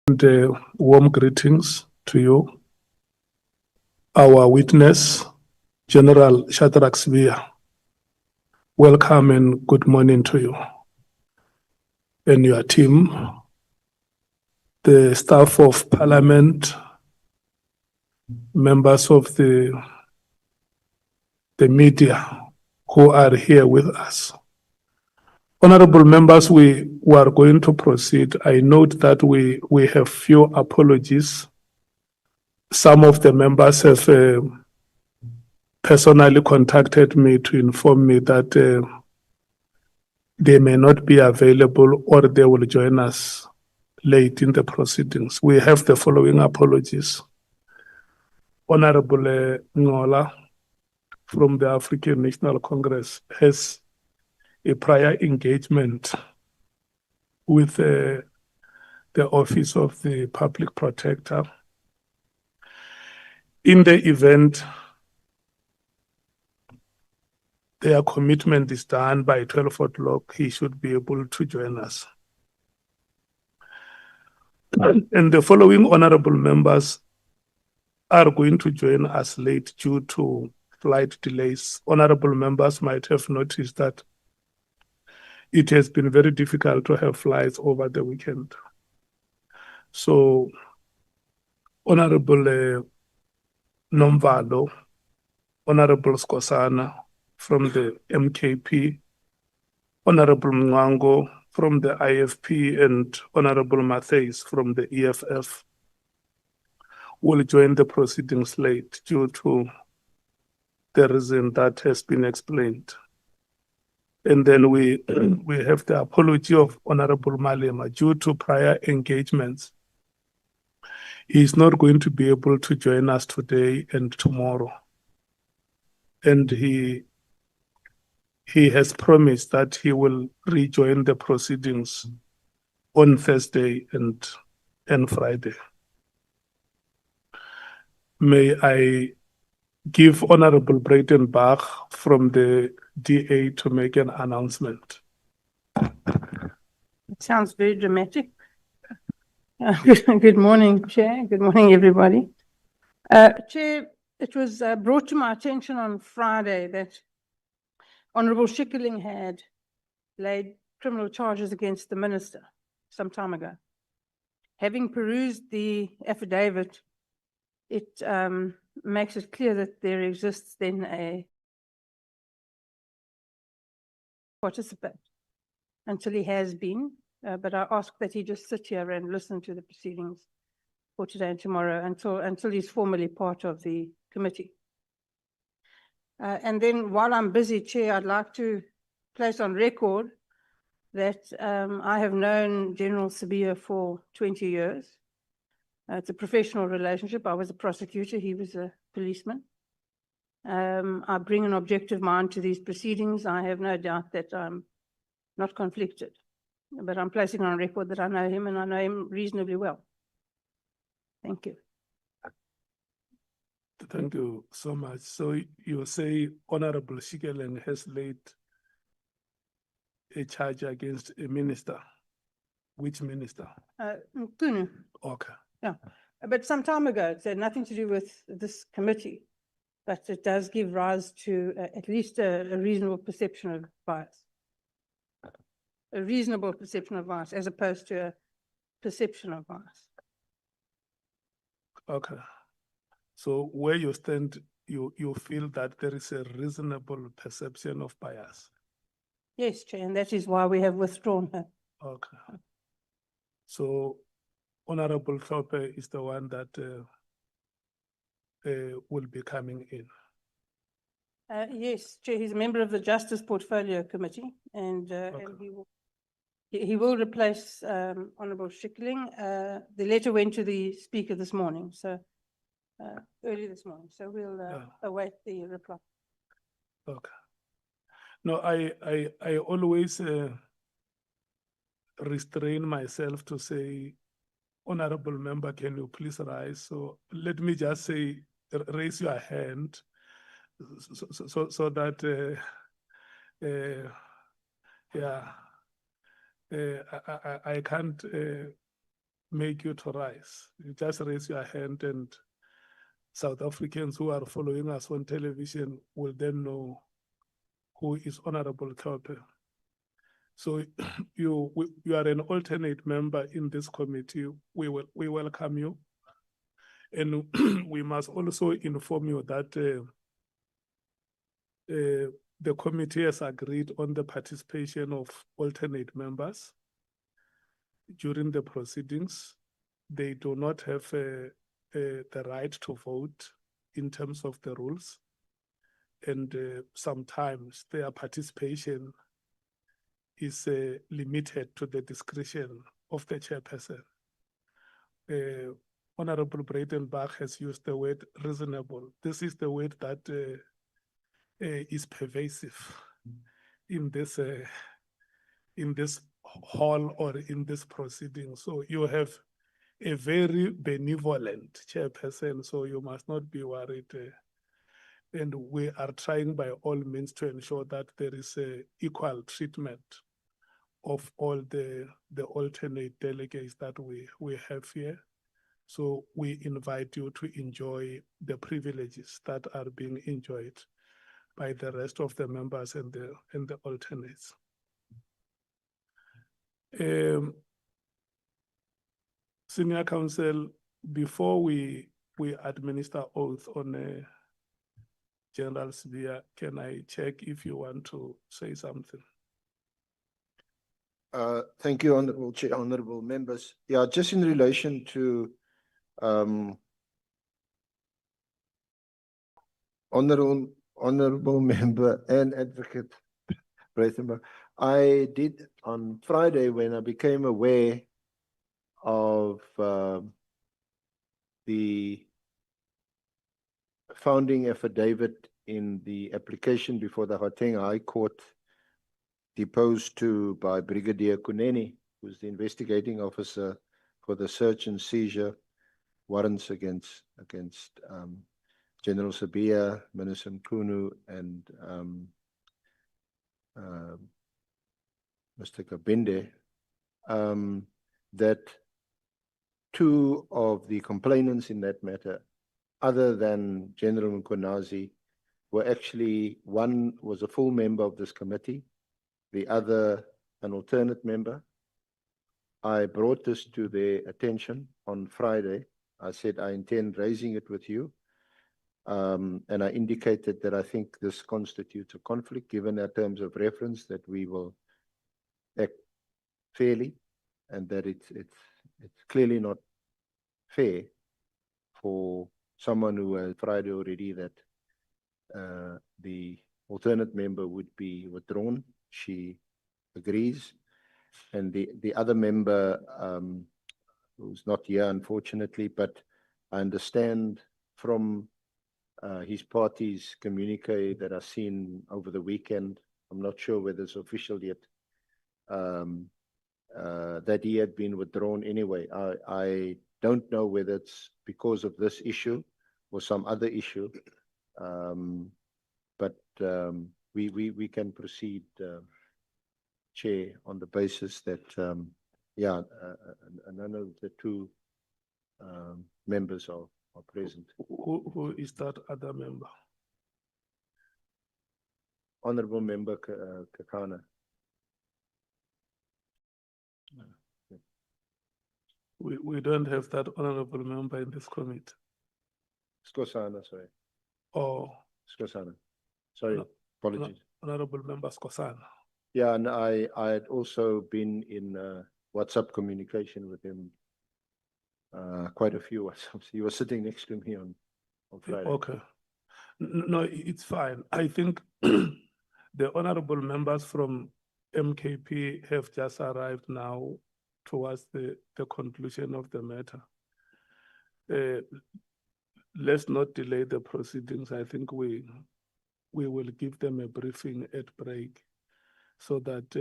And warm greetings to you. Our witness, General Shadrack Sibiya. Welcome and good morning to you and your team, the staff of Parliament, members of the media who are here with us. Honorable members, we are going to proceed. I note that we have few apologies. Some of the members have personally contacted me to inform me that they may not be available or they will join us late in the proceedings. We have the following apologies. Honorable Nhlanhla from the African National Congress has a prior engagement with the Office of the Public Protector. In the event their commitment is done by 12 o'clock, he should be able to join us. And the following honorable members are going to join us late due to flight delays. Honorable members might have noticed that it has been very difficult to have flights over the weekend. So, Honorable Nomvalo, Honorable Skosana from the MKP, Honorable Mwango from the IFP, and Honorable Mattheys from the EFF will join the proceedings late due to the reason that has been explained. And then we have the apology of Honorable Malema due to prior engagements. He is not going to be able to join us today and tomorrow. And he has promised that he will rejoin the proceedings on Thursday and Friday. May I give Honorable Breitenbach from the DA to make an announcement. It sounds very dramatic. Good morning, Chair. Good morning, everybody. Chair, it was brought to my attention on Friday that Honourable Schikkeling had laid criminal charges against the Minister some time ago. Having perused the affidavit, it makes it clear that there exists then a participant until he has been, but I ask that he just sit here and listen to the proceedings for today and tomorrow until he's formally part of the committee. And then while I'm busy, Chair, I'd like to place on record that I have known General Sibiya for 20 years. It's a professional relationship. I was a prosecutor, he was a policeman. I bring an objective mind to these proceedings. I have no doubt that I'm not conflicted, but I'm placing on record that I know him and I know him reasonably well. Thank you. Thank you so much. So you say Honorable Schikkeling has laid a charge against a minister. Which minister? Mkhwanazi. Okay. Yeah, but some time ago, it had nothing to do with this committee, but it does give rise to at least a reasonable perception of bias. A reasonable perception of bias as opposed to a perception of bias. Okay. So where you stand, you feel that there is a reasonable perception of bias? Yes, Chair, and that is why we have withdrawn her. Okay. So Honorable Hlophe is the one that will be coming in. Yes, Chair, he's a member of the Justice Portfolio Committee, and, Okay. and he will replace Honourable Schikkeling. The letter went to the Speaker this morning, so early this morning. So we'll await the reply. Okay. No, I always restrain myself to say, Honorable Member, can you please rise? So let me just say, raise your hand so that yeah, I can't make you to rise. You just raise your hand, and South Africans who are following us on television will then know who is Honorable Tlhophe. So you are an alternate member in this committee. We welcome you. And we must also inform you that the committee has agreed on the participation of alternate members during the proceedings. They do not have the right to vote in terms of the rules. And sometimes their participation is limited to the discretion of the chairperson. Honorable Breitenbach has used the word reasonable. This is the word that is pervasive in this hall or in this proceeding. So you have a very benevolent chairperson, so you must not be worried. And we are trying by all means to ensure that there is equal treatment of all the alternate delegates that we have here. So we invite you to enjoy the privileges that are being enjoyed by the rest of the members and the alternates. Senior Counsel, before we administer oath on General Sibiya, can I check if you want to say something? Thank you, Honorable Chair, honorable members. Yeah, just in relation to honorable member and advocate Breitenbach, I did on Friday, when I became aware of the founding affidavit in the application before the Gauteng High Court, deposed to by Brigadier Kuneni, who's the investigating officer for the search and seizure warrants against General Sibiya, Minister Mkhwanazi, and Mr. Kabinde, that two of the complainants in that matter, other than General Mkhwanazi, were actually, one was a full member of this committee, the other an alternate member. I brought this to their attention on Friday. I said I intend raising it with you. And I indicated that I think this constitutes a conflict, given our terms of reference, that we will act fairly, and that it's clearly not fair for someone who has Friday already that the alternate member would be withdrawn. She agrees. And the other member, who's not here, unfortunately, but I understand from his party's communique that I've seen over the weekend, I'm not sure whether it's official yet, that he had been withdrawn anyway. I don't know whether it's because of this issue or some other issue, but we can proceed, Chair, on the basis that, none of the two members are present. Who is that other member? Honorable Member Kakana. We don't have that honorable member in this committee. Skosana, sorry. Oh, Skosana. Sorry, apologies. Honorable Member Skosana. Yeah, and I had also been in WhatsApp communication with him, quite a few WhatsApps. He was sitting next to me on Friday. Okay. No, it's fine. I think the honorable members from MKP have just arrived now towards the conclusion of the matter. Let's not delay the proceedings. I think we will give them a briefing at break so that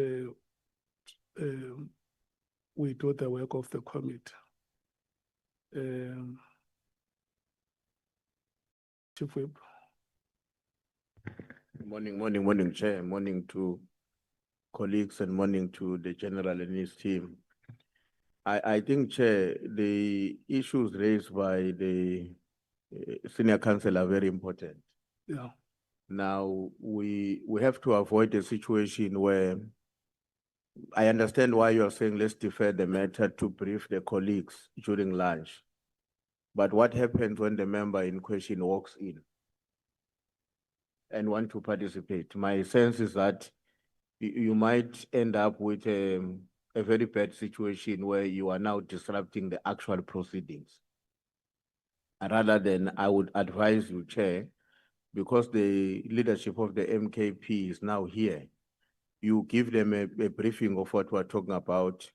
we do the work of the committee. Chief Whip. Morning, Chair. Morning to colleagues and morning to the General and his team. I think, Chair, the issues raised by the senior counsel are very important. Yeah. Now, we have to avoid a situation where I understand why you are saying let's defer the matter to brief the colleagues during lunch. But what happens when the member in question walks in and want to participate? My sense is that you might end up with a very bad situation where you are now disrupting the actual proceedings. Rather than, I would advise you, Chair, because the leadership of the MKP is now here, you give them a briefing of what we're talking about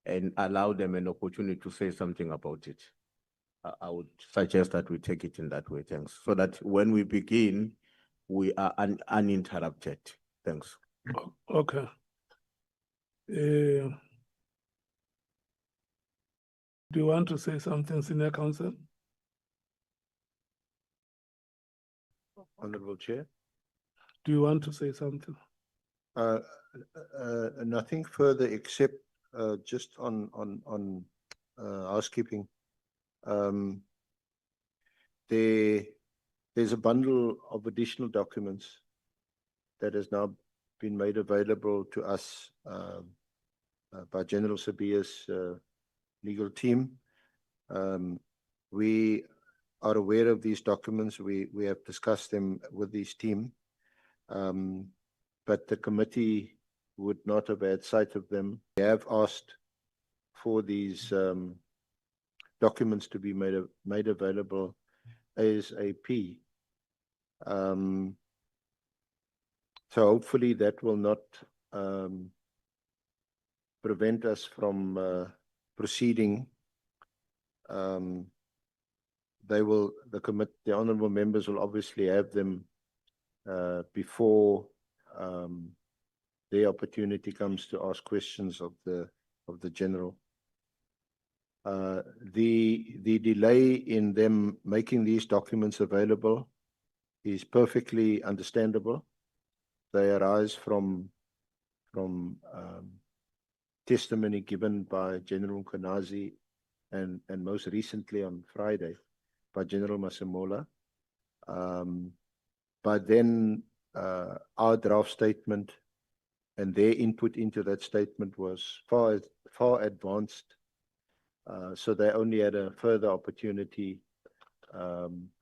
and allow them an opportunity to say something about it. I would suggest that we take it in that way, thanks. So that when we begin, we are uninterrupted. Thanks. Okay. Do you want to say something, Senior Counsel? Honorable Chair. Do you want to say something? Nothing further except just on housekeeping. There's a bundle of additional documents that has now been made available to us by General Sibiya's legal team. We are aware of these documents. We have discussed them with this team, but the committee would not have had sight of them. We have asked for these documents to be made available ASAP. So hopefully that will not prevent us from proceeding. The honourable members will obviously have them before their opportunity comes to ask questions of the general. The delay in them making these documents available is perfectly understandable. They arise from testimony given by General Mkhwanazi and most recently on Friday by General Masemola. But then our draft statement and their input into that statement was far advanced. So they only had a further opportunity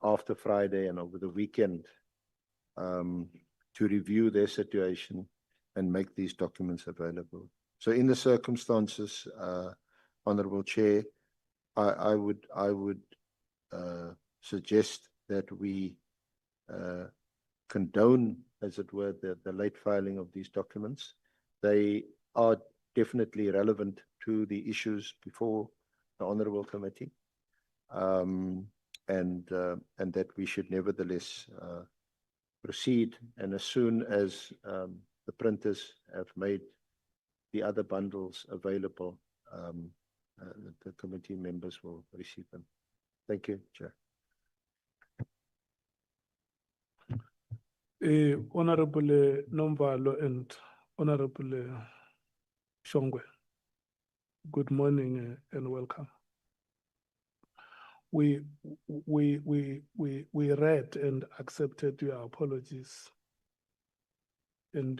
after Friday and over the weekend to review their situation and make these documents available. So in the circumstances, Honourable Chair, I would suggest that we condone, as it were, the late filing of these documents. They are definitely relevant to the issues before the Honourable Committee, and that we should nevertheless proceed. And as soon as the printers have made the other bundles available, the committee members will receive them. Thank you, Chair. Honorable Nomvalo and Honorable Shongwe, good morning and welcome. We read and accepted your apologies, and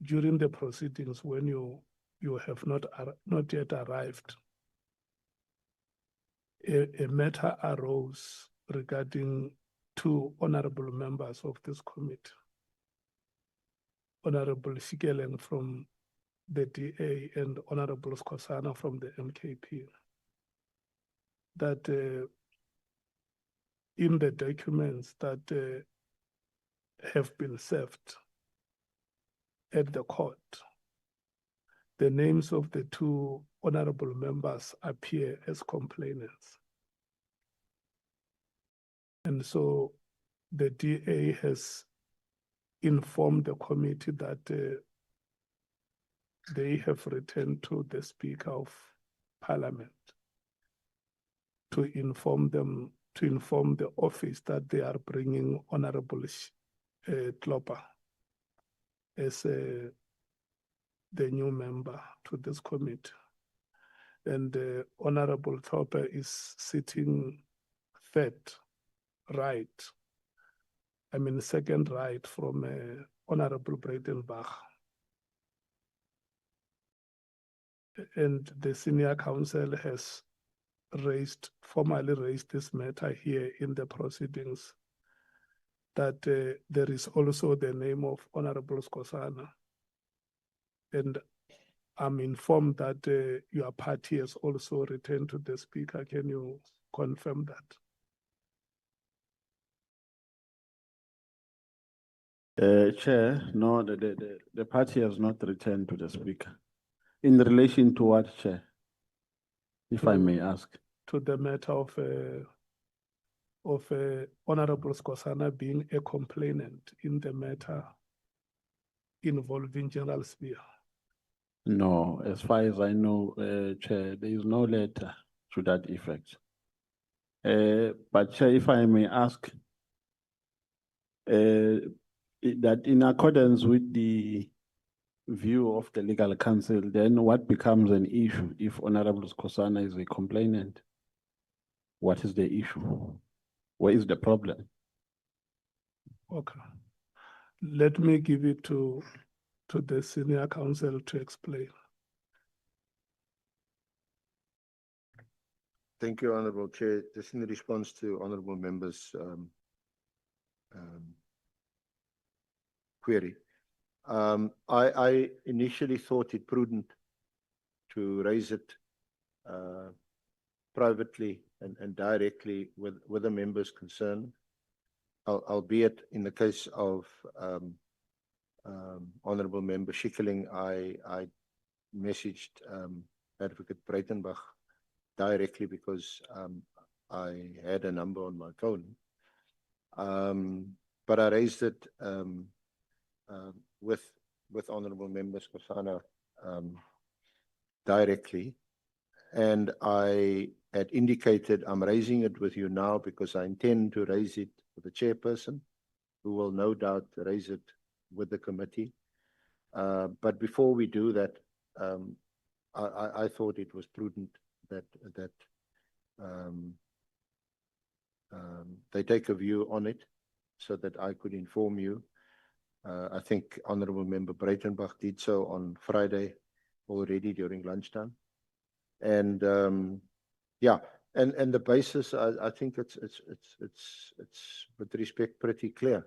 during the proceedings when you have not yet arrived, a matter arose regarding two honorable members of this committee, Honorable Shikeleng from the DA and Honorable Skosana from the MKP, that in the documents that have been served at the court, the names of the two honorable members appear as complainants. And so the DA has informed the committee that they have returned to the Speaker of Parliament to inform the office that they are bringing Honorable Klopper as the new member to this committee. And Honorable Thorpe is sitting third right, I mean second right from Honorable Breitenbach. And the senior counsel has formally raised this matter here in the proceedings, that there is also the name of Honorable Skosana. And I'm informed that your party has also returned to the speaker. Can you confirm that? Chair, no, the party has not returned to the speaker. In relation to what, Chair? If I may ask. To the matter of Honorable Skosana being a complainant in the matter involving General Sibiya. No, as far as I know, Chair, there is no letter to that effect. But Chair, if I may ask, that in accordance with the view of the legal counsel, then what becomes an issue if Honorable Skosana is a complainant? What is the issue? Where is the problem? Okay. Let me give it to the senior counsel to explain. Thank you, Honorable Chair. Just in response to Honorable Members' query. I initially thought it prudent to raise it privately and directly with the members concerned, albeit in the case of Honorable Member Schikkeling, I messaged Advocate Breitenbach directly because I had a number on my phone. But I raised it with Honorable Member Skosana directly, and I had indicated I'm raising it with you now because I intend to raise it with the chairperson, who will no doubt raise it with the committee. But before we do that, I thought it was prudent that they take a view on it so that I could inform you. I think Honorable Member Breitenbach did so on Friday already during lunchtime. And yeah, and the basis, I think it's with respect pretty clear.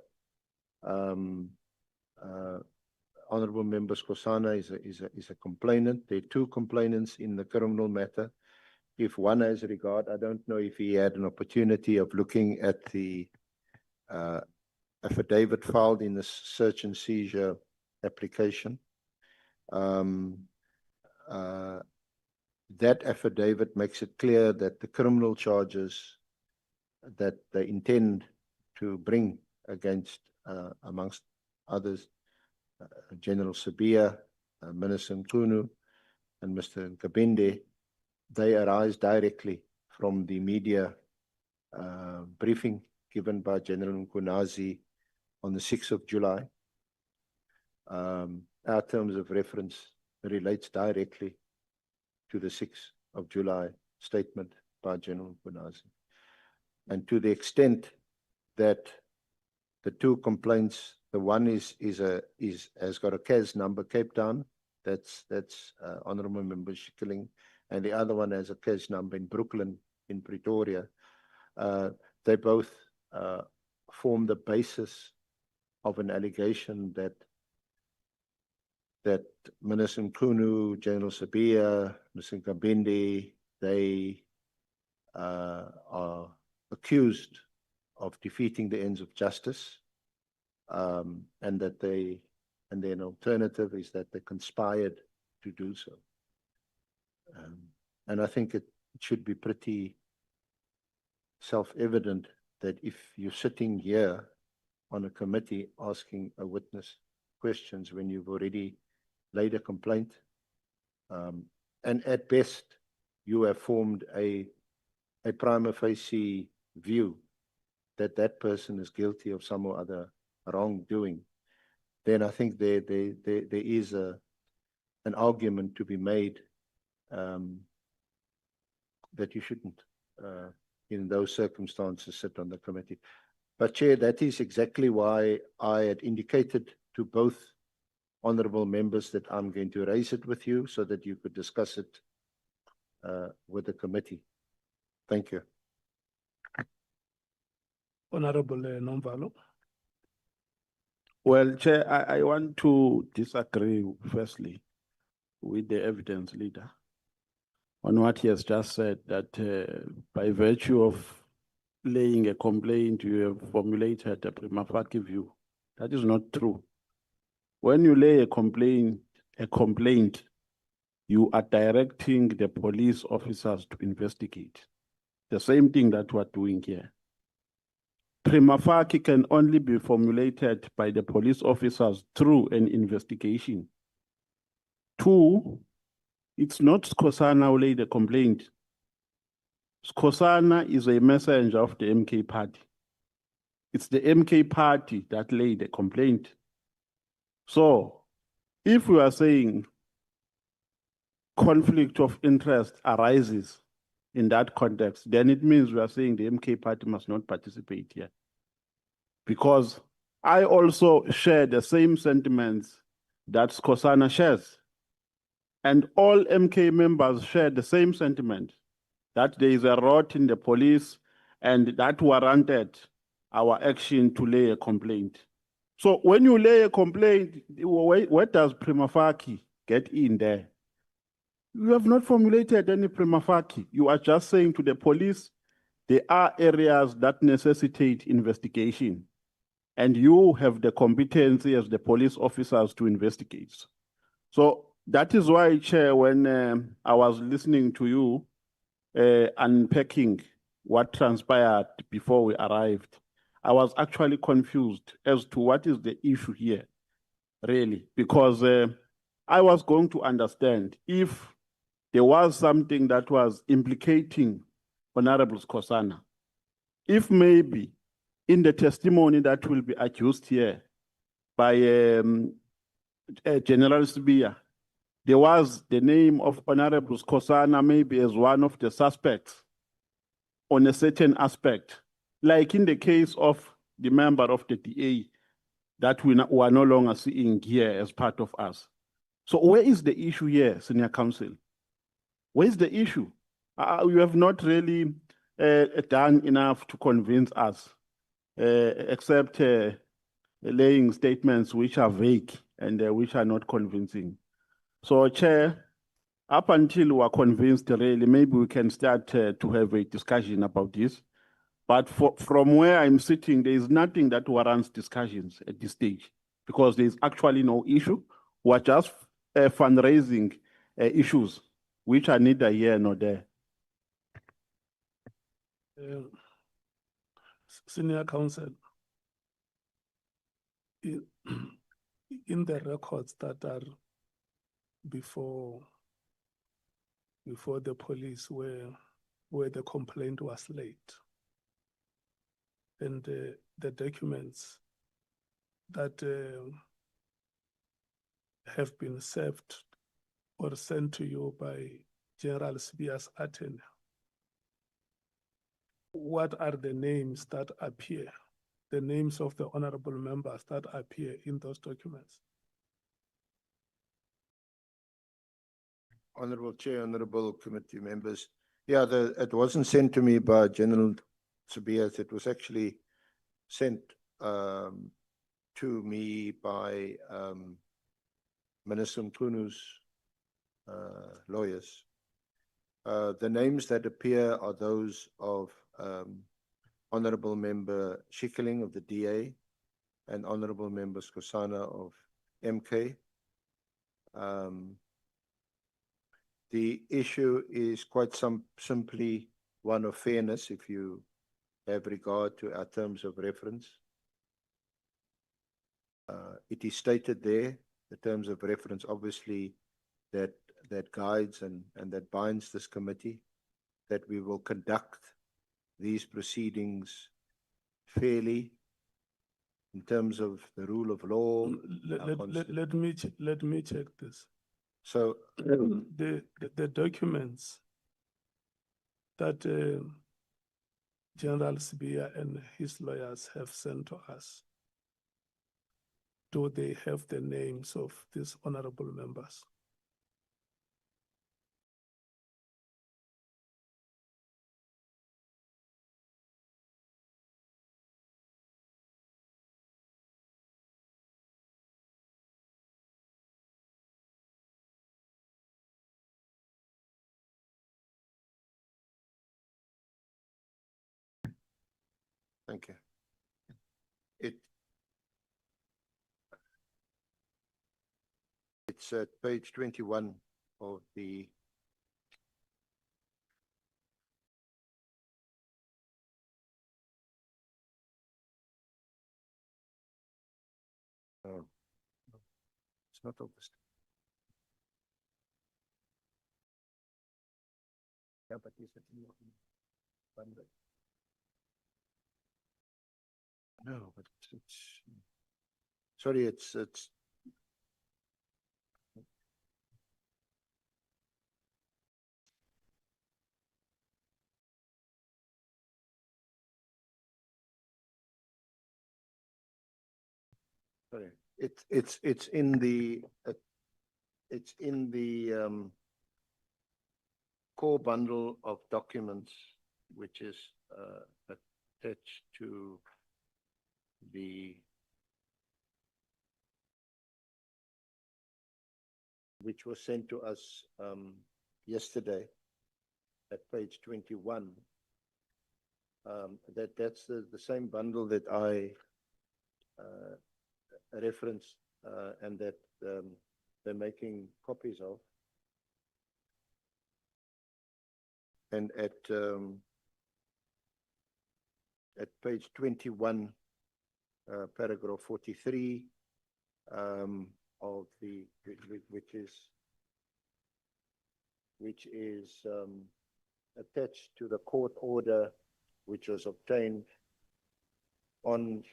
Honorable Member Skosana is a complainant. There are two complainants in the criminal matter. If one has regard, I don't know if he had an opportunity of looking at the affidavit filed in the search and seizure application. That affidavit makes it clear that the criminal charges that they intend to bring against, amongst others, General Sibiya, Minister Mkhwanazi, and Mr. Nkabinde, they arise directly from the media briefing given by General Mkhwanazi on the 6th of July. Our terms of reference relates directly to the 6th of July statement by General Mkhwanazi. And to the extent that the two complaints, the one has got a CAS number, Cape Town, that's Honorable Member Schikkeling, and the other one has a CAS number in Brooklyn, in Pretoria. They both form the basis of an allegation that Minister Mkhwanazi, General Sibiya, Mr. Nkabinde, they are accused of defeating the ends of justice, and that and then alternative is that they conspired to do so. And I think it should be pretty self-evident that if you're sitting here on a committee asking a witness questions when you've already laid a complaint, and at best you have formed a prima facie view that that person is guilty of some or other wrongdoing, then I think there is a an argument to be made that you shouldn't, in those circumstances, sit on the committee. But Chair, that is exactly why I had indicated to both honourable members that I'm going to raise it with you so that you could discuss it with the committee. Thank you. Honorable Nomvalo. Well, Chair, I want to disagree firstly with the evidence leader on what he has just said, that by virtue of laying a complaint, you have formulated a prima facie view. That is not true. When you lay a complaint, you are directing the police officers to investigate. The same thing that we're doing here. Prima facie can only be formulated by the police officers through an investigation. Two, it's not Skosana who laid the complaint. Skosana is a messenger of the MK party. It's the MK party that laid the complaint. So, if we are saying conflict of interest arises in that context, then it means we are saying the MK party must not participate here. Because I also share the same sentiments that Skosana shares. And all MK members share the same sentiment that there is a rot in the police and that warranted our action to lay a complaint. So when you lay a complaint, where does prima facie get in there? You have not formulated any prima facie. You are just saying to the police, there are areas that necessitate investigation. And you have the competency as the police officers to investigate. So that is why, Chair, when I was listening to you unpacking what transpired before we arrived, I was actually confused as to what is the issue here, really, because I was going to understand if there was something that was implicating Honorable Skosana, if maybe in the testimony that will be accused here by General Sibiya, there was the name of Honorable Skosana maybe as one of the suspects on a certain aspect, like in the case of the member of the DA that we are no longer seeing here as part of us. So where is the issue here, Senior Counsel? Where is the issue? You have not really done enough to convince us, except laying statements which are vague and which are not convincing. So, Chair, up until we are convinced, really, maybe we can start to have a discussion about this. But from where I'm sitting, there is nothing that warrants discussions at this stage because there is actually no issue. We're just fundraising issues which are neither here nor there. Senior Counsel, in the records that are before the police where the complaint was laid, and the documents that have been served or sent to you by General Sibiya's attorney, what are the names that appear, the names of the honorable members that appear in those documents? Honorable Chair, honorable committee members. Yeah, it wasn't sent to me by General Sibiya. It was actually sent to me by Minister Mkhwanazi's lawyers. The names that appear are those of Honorable Member Schikkeling of the DA and Honorable Member Skosana of MK. The issue is quite simply one of fairness if you have regard to our terms of reference. It is stated there, the terms of reference, obviously, that guides and that binds this committee, that we will conduct these proceedings fairly in terms of the rule of law. Let me check this. So the documents that General Sibiya and his lawyers have sent to us, do they have the names of these honorable members? thank you. It's at page 21 of the it's not August. Yeah, but is it in your bundle? No, but it's sorry, it's sorry, it's in the core bundle of documents, which is attached to which was sent to us yesterday at page 21. That's the same bundle that I referenced and that they're making copies of. And at page 21, paragraph 43 of the which is attached to the court order which was obtained on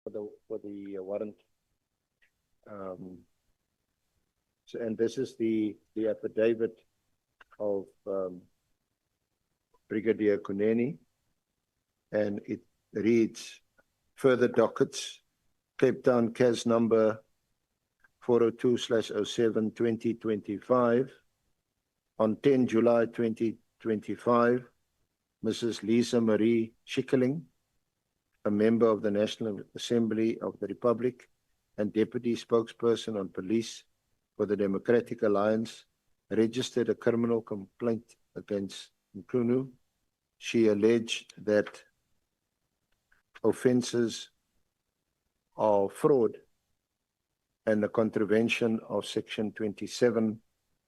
for the warrant. So, and this is the affidavit of Brigadier Kuneni, and it reads: further dockets, Cape Town CAS number 402/07/2025. On 10 July 2025, Mrs. Lisa Marie Schikkeling, a member of the National Assembly of the Republic and Deputy Spokesperson on Police for the Democratic Alliance, registered a criminal complaint against Mkhwanazi. She alleged that offences of fraud and the contravention of Section 27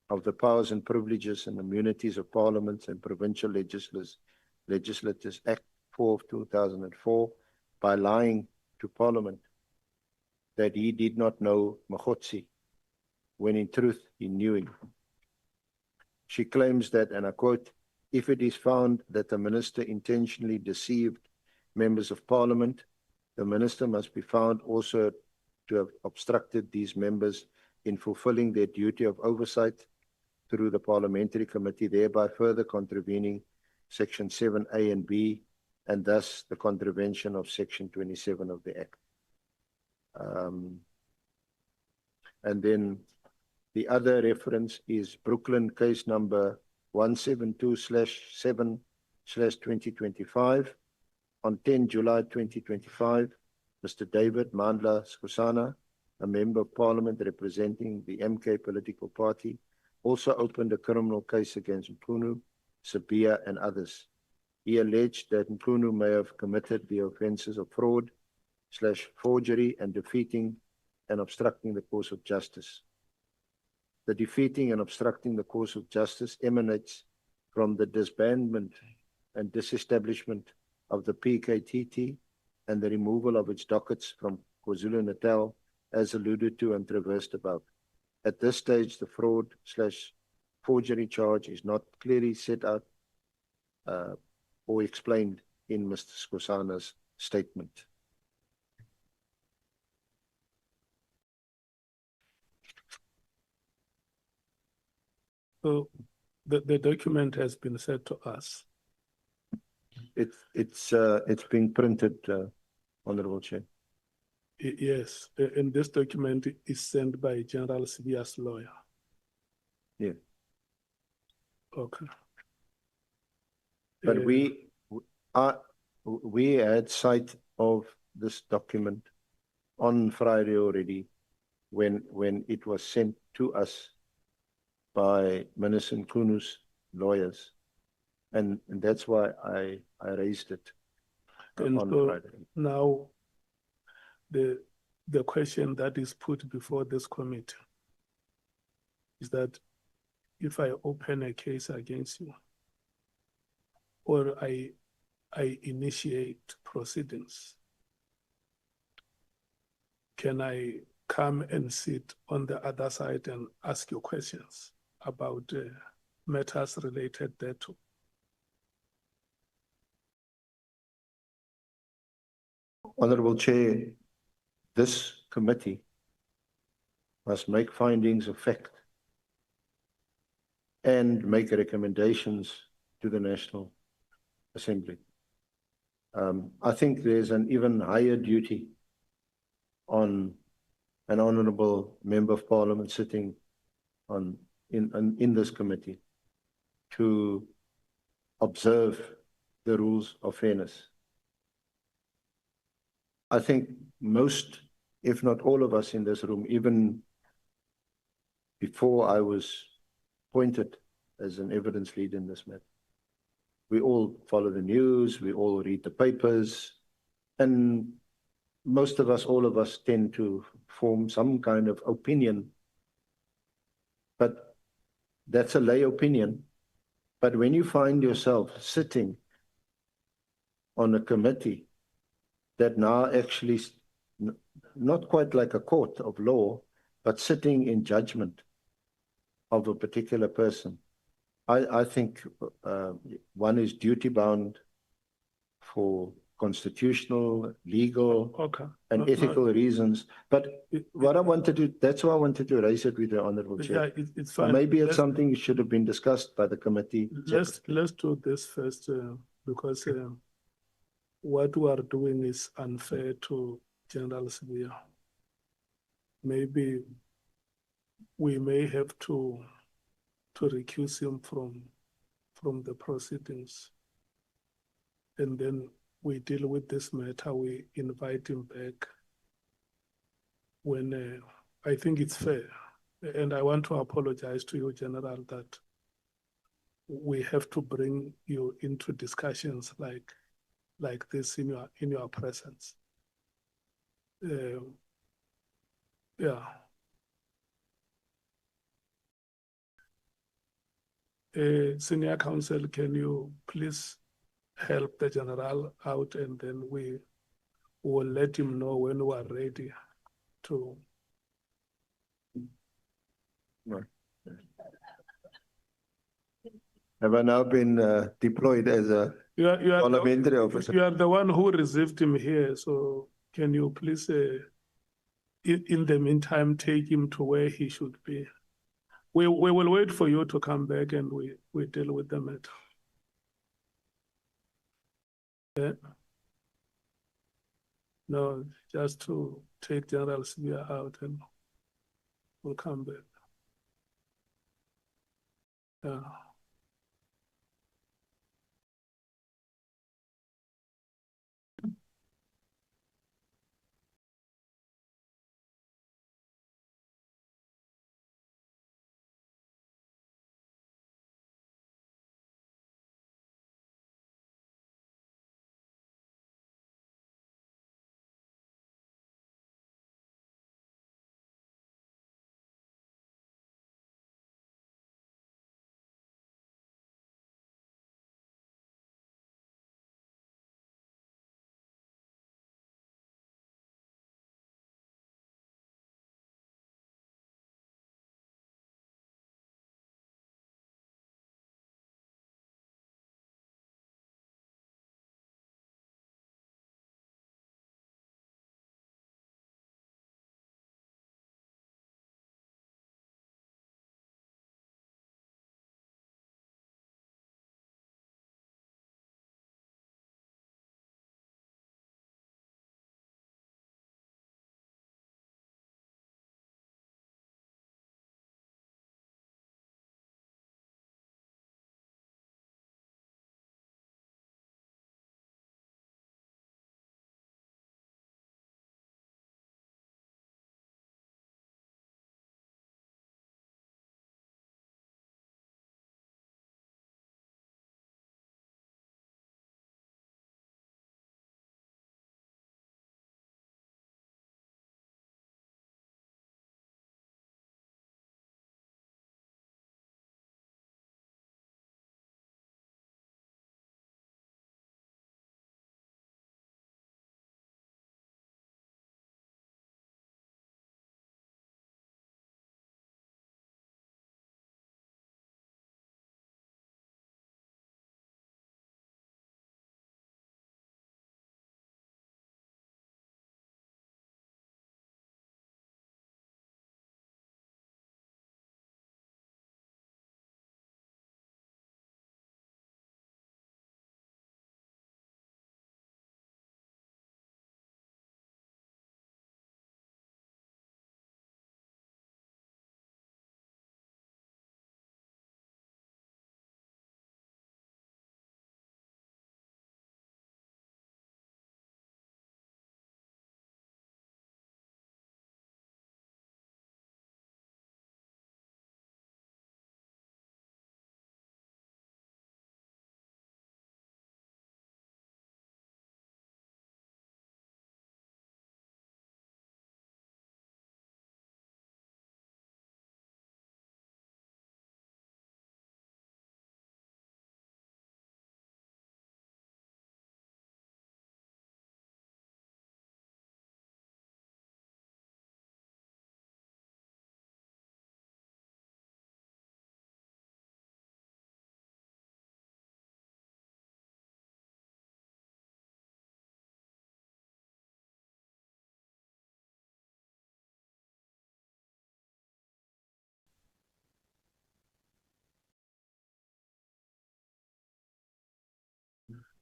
of the Powers and Privileges and Immunities of Parliaments and Provincial Legislators Act 4 of 2004 by lying to Parliament that he did not know Mkhwanazi, when in truth he knew him. She claims that, and I quote, if it is found that the minister intentionally deceived members of Parliament, the minister must be found also to have obstructed these members in fulfilling their duty of oversight through the parliamentary committee, thereby further contravening Section 7A and B, and thus the contravention of Section 27 of the Act. And then the other reference is Brooklyn case number 172/7/2025. On 10 July 2025, Mr. David Nhlanhla Skhosana, a member of Parliament representing the MK political party, also opened a criminal case against Nhlanhla Sibiya and others. He alleged that Nhlanhla may have committed the offences of fraud/forgery and defeating and obstructing the course of justice. The defeating and obstructing the course of justice emanates from the disbandment and disestablishment of the PKTT and the removal of its dockets from KwaZulu Natal, as alluded to and traversed above. At this stage, the fraud/forgery charge is not clearly set out or explained in Mr. Skhosana's statement. So the document has been sent to us. It's being printed, Honorable Chair. Yes, and this document is sent by General Sibiya's lawyer. Yeah. Okay. But we had sight of this document on Friday already when it was sent to us by Minister Mkhwanazi's lawyers. And that's why I raised it And on so Friday. now the question that is put before this committee is that if I open a case against you or I initiate proceedings, can I come and sit on the other side and ask you questions about matters related thereto? Honorable Chair, this committee must make findings of fact and make recommendations to the National Assembly. I think there's an even higher duty on an honorable member of parliament sitting in this committee to observe the rules of fairness. I think most, if not all of us in this room, even before I was appointed as an evidence lead in this matter, we all follow the news, we all read the papers, and most of us, all of us, tend to form some kind of opinion. But that's a lay opinion. But when you find yourself sitting on a committee that now actually, not quite like a court of law, but sitting in judgment of a particular person, I think one is duty bound for constitutional, legal, and ethical reasons. But what I wanted to, that's why I wanted to raise it with the Honorable Chair. Yeah, it's fine. Maybe it's something that should have been discussed by the committee. Let's do this first because what we are doing is unfair to General Sibiya. Maybe we may have to recuse him from the proceedings, and then we deal with this matter. We invite him back when I think it's fair. And I want to apologize to you, General, that we have to bring you into discussions like this in your presence. Yeah. Senior Counsel, can you please help the General out, and then we will let him know when we are ready to. Have I now been deployed as a parliamentary officer? You are the one who received him here, so can you please, in the meantime, take him to where he should be? We will wait for you to come back and we deal with the matter. Yeah. No, just to take General Sibiya out and we'll come back. Yeah.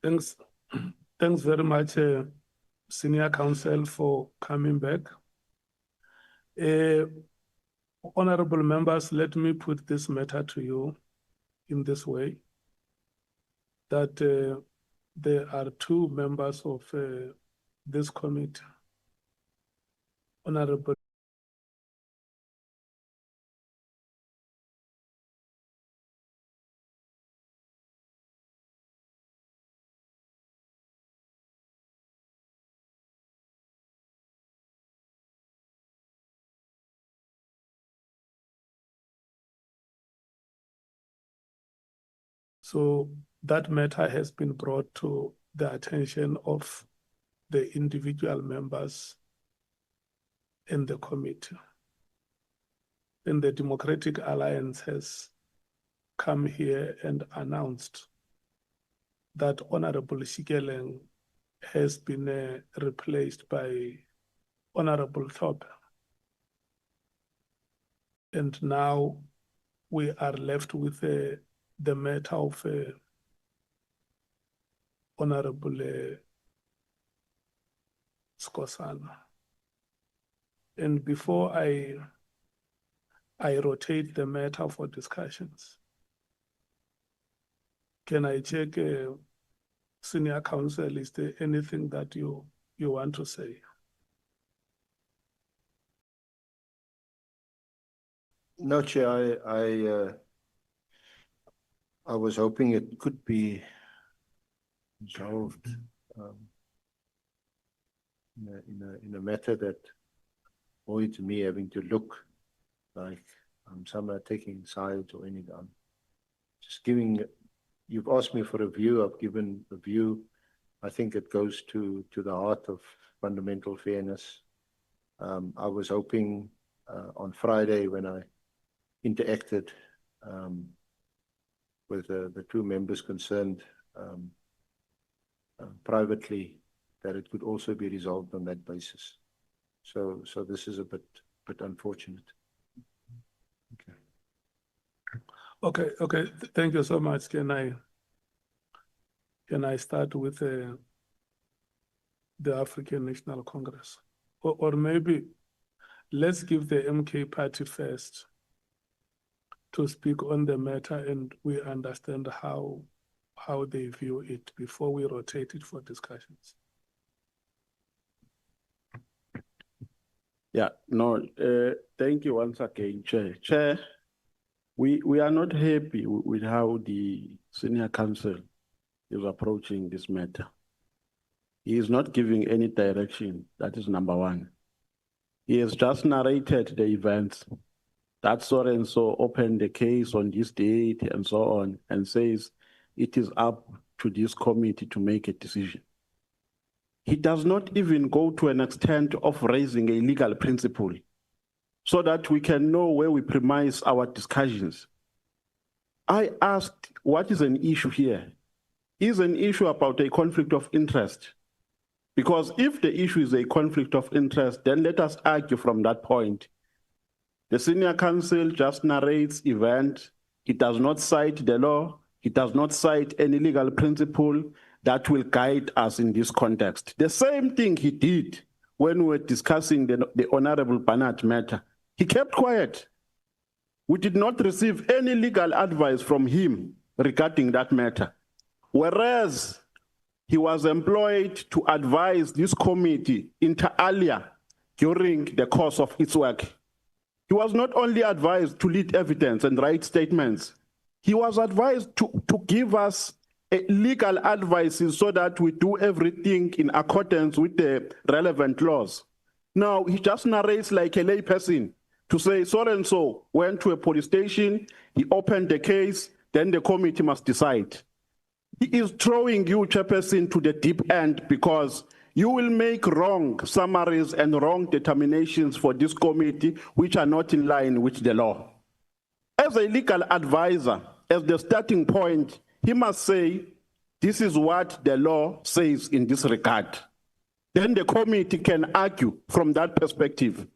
Thanks. Thanks very much, Senior Counsel, for coming back. Honorable members, let me put this matter to you in this way, that there are two members of this committee, Honorable So that matter has been brought to the attention of the individual members in the committee. And the Democratic Alliance has come here and announced that Honorable Shikeleng has been replaced by Honorable Thorpe. And now we are left with the matter of Honorable Skosana. And before I rotate the matter for discussions, can I check, Senior Counsel, is there anything that you want to say? No, Chair, I was hoping it could be resolved in a matter that avoids me having to look like I'm somehow taking sides or anything. I'm just giving, you've asked me for a view, I've given a view. I think it goes to the heart of fundamental fairness. I was hoping on Friday when I interacted with the two members concerned privately, that it could also be resolved on that basis. So this is a bit unfortunate. Okay. Thank you so much. Can I start with the African National Congress, or maybe let's give the MK party first to speak on the matter, and we understand how they view it before we rotate it for discussions. Yeah, no, thank you once again, Chair. Chair, we are not happy with how the Senior Counsel is approaching this matter. He is not giving any direction. That is number one. He has just narrated the events. That so-and-so opened the case on this date and so on, and says it is up to this committee to make a decision. He does not even go to an extent of raising a legal principle so that we can know where we premise our discussions. I asked, what is an issue here? Is an issue about a conflict of interest? Because if the issue is a conflict of interest, then let us argue from that point. The Senior Counsel just narrates event. He does not cite the law. He does not cite any legal principle that will guide us in this context. The same thing he did when we were discussing the Honorable Barnett matter. He kept quiet. We did not receive any legal advice from him regarding that matter. Whereas he was employed to advise this committee inter alia during the course of its work. He was not only advised to lead evidence and write statements, he was advised to give us legal advices so that we do everything in accordance with the relevant laws. Now, he just narrates like a lay person to say, so-and-so went to a police station, he opened the case, then the committee must decide. He is throwing you, Chairperson, to the deep end because you will make wrong summaries and wrong determinations for this committee which are not in line with the law. As a legal advisor, as the starting point, he must say, this is what the law says in this regard. Then the committee can argue from that perspective,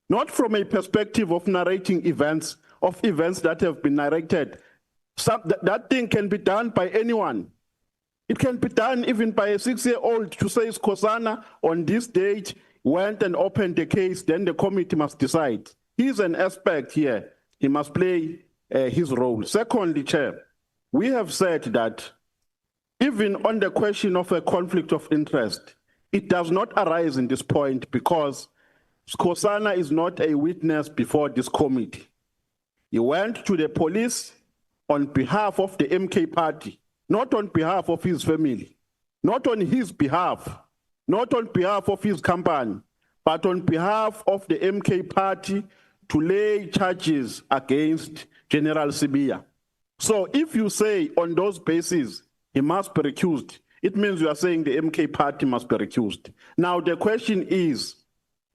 not from a perspective of narrating events that have been narrated. That thing can be done by anyone. It can be done even by a 6-year-old to say Skhosana on this date went and opened the case, then the committee must decide. He's an aspect here. He must play his role. Secondly, Chair, we have said that even on the question of a conflict of interest, it does not arise in this point because Skhosana is not a witness before this committee. He went to the police on behalf of the MK party, not on behalf of his family, not on his behalf, not on behalf of his company, but on behalf of the MK party to lay charges against General Sibiya. So if you say on those bases he must be recused, it means you are saying the MK party must be recused. Now the question is,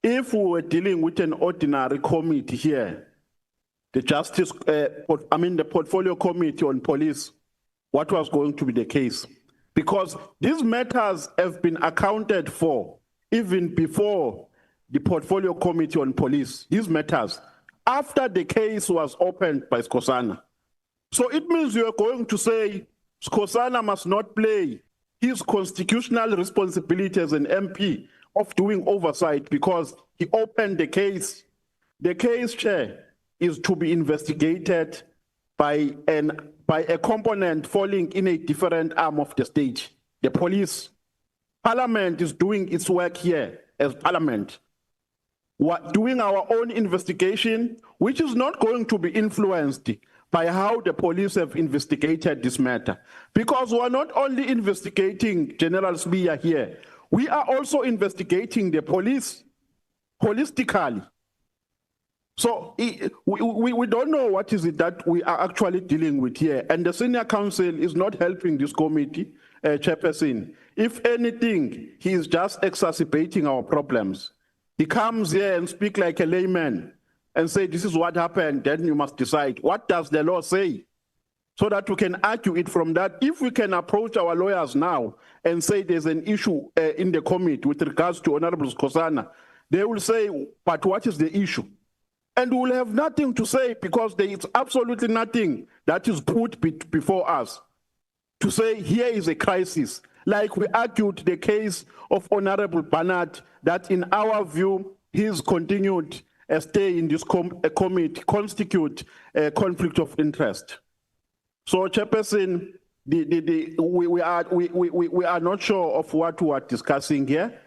if we were dealing with an ordinary committee here, the portfolio committee on police, what was going to be the case? Because these matters have been accounted for even before the portfolio committee on police, these matters, after the case was opened by Skhosana. So it means you are going to say Skhosana must not play his constitutional responsibility as an MP of doing oversight because he opened the case. The case, Chair, is to be investigated by a component falling in a different arm of the state, the police. Parliament is doing its work here as Parliament. We're doing our own investigation, which is not going to be influenced by how the police have investigated this matter. Because we're not only investigating General Sibiya here, we are also investigating the police holistically. So we don't know what is it that we are actually dealing with here. And the senior counsel is not helping this committee, Chairperson. If anything, he is just exacerbating our problems. He comes here and speaks like a layman and say, this is what happened, then you must decide. What does the law say? So that we can argue it from that. If we can approach our lawyers now and say there's an issue in the committee with regards to Honorable Skhosana, they will say, but what is the issue? And we will have nothing to say because there is absolutely nothing that is put before us to say here is a crisis. Like we argued the case of Honorable Bernard, that in our view, his continued stay in this committee constitute a conflict of interest. So, Chairperson, we are not sure of what we are discussing here,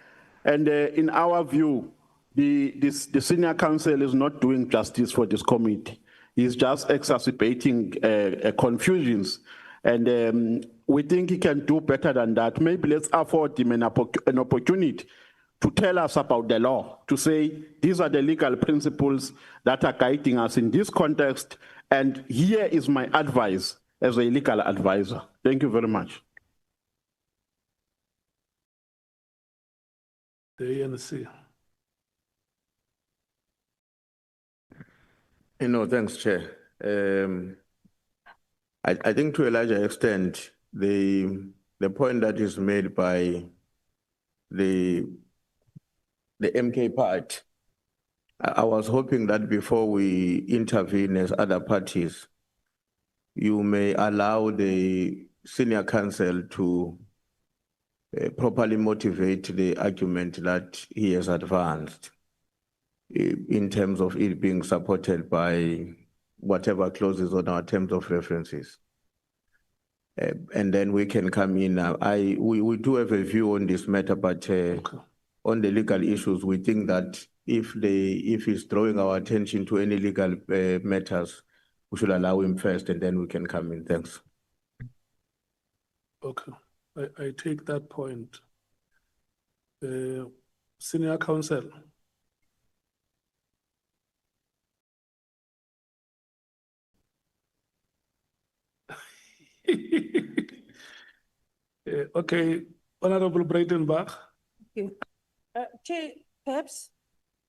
and in our view, the senior counsel is not doing justice for this committee. He's just exacerbating confusions, and we think he can do better than that. Maybe let's afford him an opportunity to tell us about the law, to say these are the legal principles that are guiding us in this context, and here is my advice as a legal advisor. Thank you very much. The ANC. Thanks, Chair. I think to a larger extent, the point that is made by the MK part, I was hoping that before we intervene as other parties, you may allow the senior counsel to properly motivate the argument that he has advanced in terms of it being supported by whatever clauses on our terms of references. And then we can come in. We do have a view on this matter, but on the legal issues, we think that if he's drawing our attention to any legal matters, we should allow him first, and then we can come in. Thanks. Okay, I take that point. Senior counsel. Okay, Honorable Breitenbach. Thank you. Chair, perhaps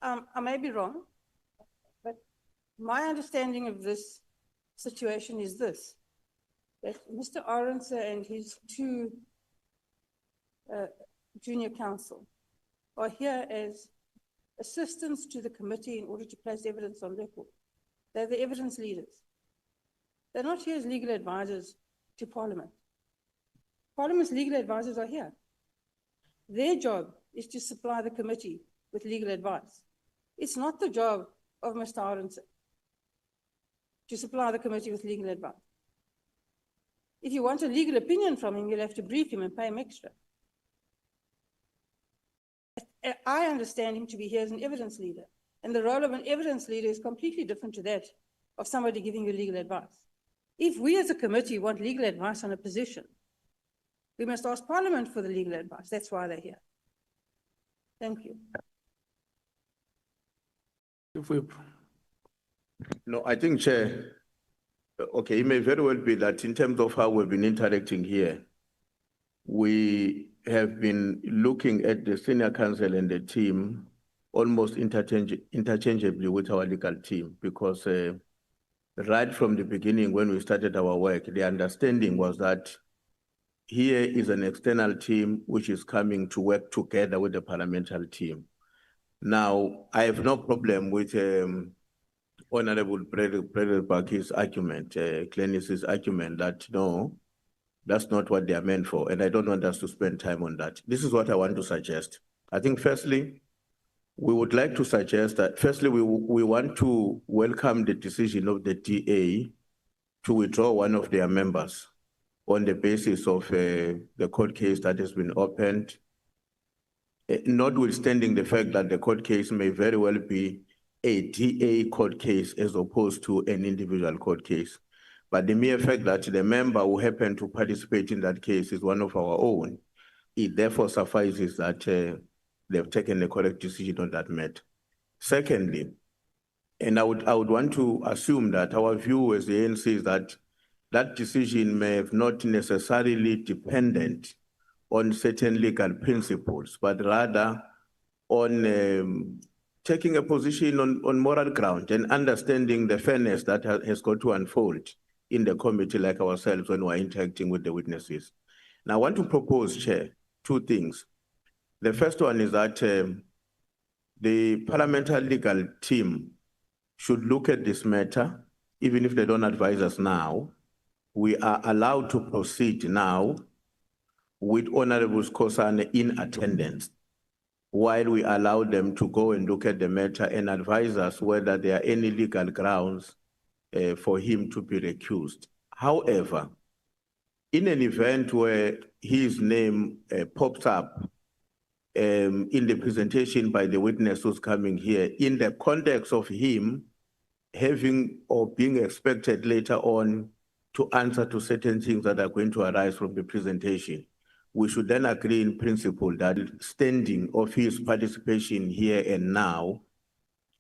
I may be wrong, but my understanding of this situation is this, that Mr. Arendse and his two junior counsel are here as assistants to the committee in order to place evidence on record. They're the evidence leaders. They're not here as legal advisors to Parliament. Parliament's legal advisors are here. Their job is to supply the committee with legal advice. It's not the job of Mr. Aronson to supply the committee with legal advice. If you want a legal opinion from him, you'll have to brief him and pay him extra. I understand him to be here as an evidence leader, and the role of an evidence leader is completely different to that of somebody giving you legal advice. If we as a committee want legal advice on a position, we must ask Parliament for the legal advice. That's why they're here. Thank you. If we, No, I think, Chair, okay, it may very well be that in terms of how we've been interacting here, we have been looking at the senior counsel and the team almost interchangeably with our legal team, because right from the beginning when we started our work, the understanding was that here is an external team which is coming to work together with the parliamentary team. Now, I have no problem with Honorable Baki's argument, Glenis's argument that no, that's not what they are meant for, and I don't want us to spend time on that. This is what I want to suggest. I think firstly, we would like to suggest that firstly, we want to welcome the decision of the DA to withdraw one of their members on the basis of the court case that has been opened, notwithstanding the fact that the court case may very well be a DA court case as opposed to an individual court case. But the mere fact that the member who happened to participate in that case is one of our own, it therefore suffices that they've taken the correct decision on that matter. Secondly, and I would want to assume that our view as the ANC is that that decision may have not necessarily dependent on certain legal principles, but rather on taking a position on moral ground and understanding the fairness that has got to unfold in the committee like ourselves when we're interacting with the witnesses. Now, I want to propose, Chair, two things. The first one is that the parliamentary legal team should look at this matter, even if they don't advise us now. We are allowed to proceed now with Honorable Skosana in attendance, while we allow them to go and look at the matter and advise us whether there are any legal grounds for him to be recused. However, in an event where his name pops up in the presentation by the witness who's coming here, in the context of him having or being expected later on to answer to certain things that are going to arise from the presentation, we should then agree in principle that standing of his participation here and now,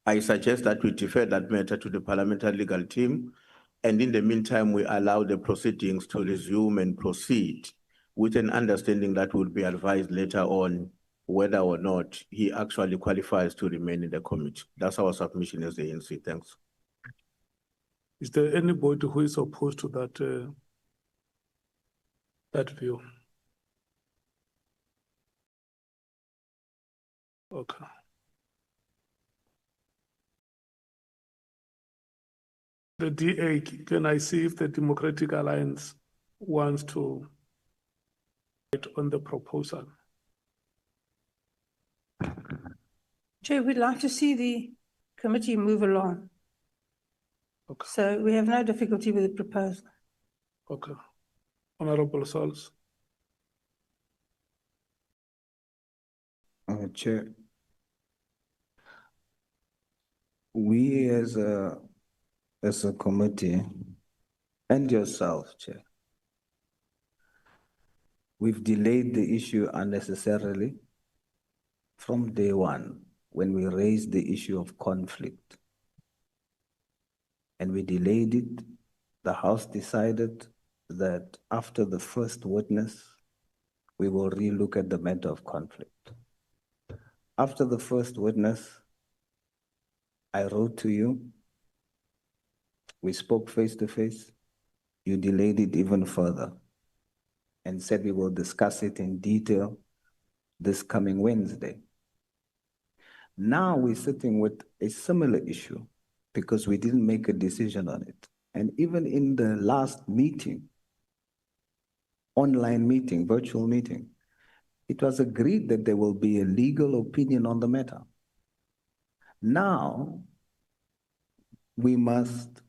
I suggest that we defer that matter to the parliamentary legal team, and in the meantime, we allow the proceedings to resume and proceed with an understanding that will be advised later on whether or not he actually qualifies to remain in the committee. That's our submission as the ANC. Thanks. is there anybody who is opposed to that view? Okay. The DA, can I see if the Democratic Alliance wants to write on the proposal? Chair, we'd like to see the committee move along. Okay. So we have no difficulty with the proposal. Okay. Honorable Sauls. Chair, we as a committee and yourself, Chair, we've delayed the issue unnecessarily from day one when we raised the issue of conflict. And we delayed it. The House decided that after the first witness, we will relook at the matter of conflict. After the first witness, I wrote to you. We spoke face to face. You delayed it even further and said we will discuss it in detail this coming Wednesday. Now we're sitting with a similar issue because we didn't make a decision on it. And even in the last meeting online meeting, virtual meeting, it was agreed that there will be a legal opinion on the matter. Now, we must,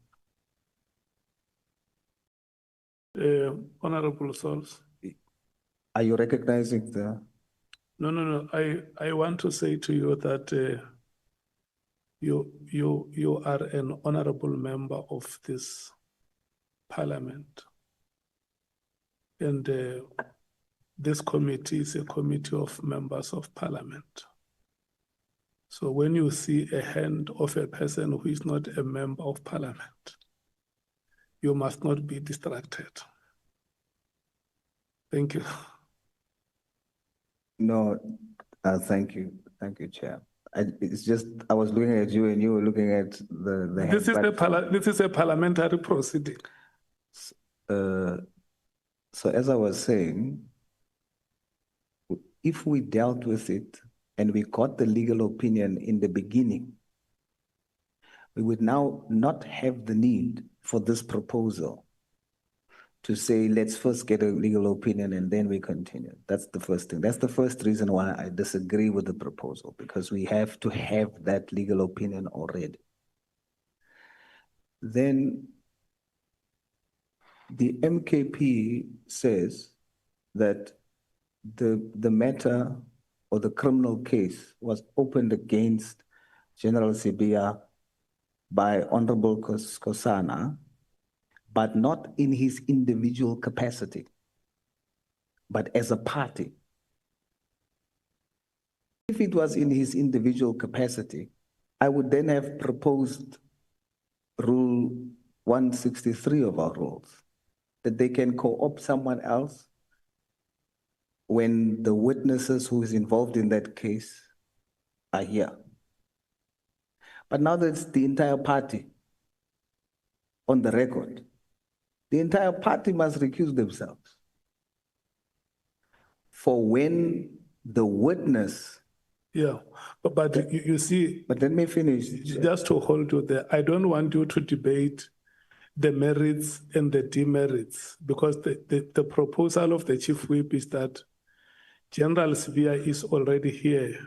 Honorable Souls. are you recognizing the? No. I want to say to you that you are an honorable member of this parliament. And this committee is a committee of members of parliament. So when you see a hand of a person who is not a member of parliament, you must not be distracted. Thank you. No, thank you. Thank you, Chair. It's just, I was looking at you and you were looking at the This is a parliamentary proceeding. So as I was saying, if we dealt with it and we got the legal opinion in the beginning, we would now not have the need for this proposal to say, let's first get a legal opinion and then we continue. That's the first thing. That's the first reason why I disagree with the proposal, because we have to have that legal opinion already. Then the MKP says that the matter or the criminal case was opened against General Sibiya by Honorable Nkosana, but not in his individual capacity, but as a party. If it was in his individual capacity, I would then have proposed Rule 163 of our rules, that they can co-opt someone else when the witnesses who is involved in that case are here. But now that it's the entire party on the record, the entire party must recuse themselves for when the witness. Yeah, but you see. But let me finish. Just to hold you there, I don't want you to debate the merits and the demerits, because the proposal of the Chief Whip is that General Sibiya is already here.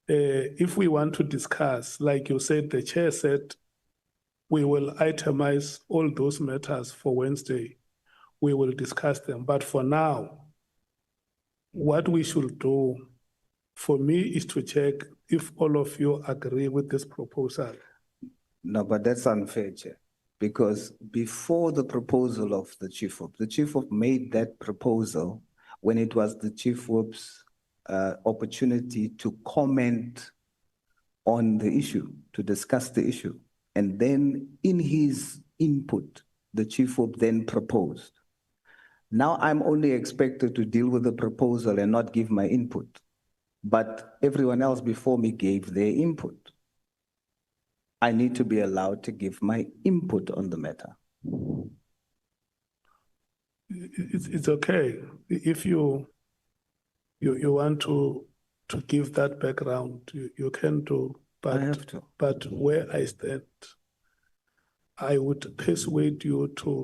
If we want to discuss, like you said, the chair said, we will itemize all those matters for Wednesday. We will discuss them. But for now, what we should do, for me, is to check if all of you agree with this proposal. No, but that's unfair, Chair, because before the proposal of the Chief Whip made that proposal when it was the Chief Whip's opportunity to comment on the issue, to discuss the issue. And then in his input, the Chief Whip then proposed. Now I'm only expected to deal with the proposal and not give my input, but everyone else before me gave their input. I need to be allowed to give my input on the matter. It's okay. If you want to give that background, you can do. But, I have to. But where I stand, I would persuade you to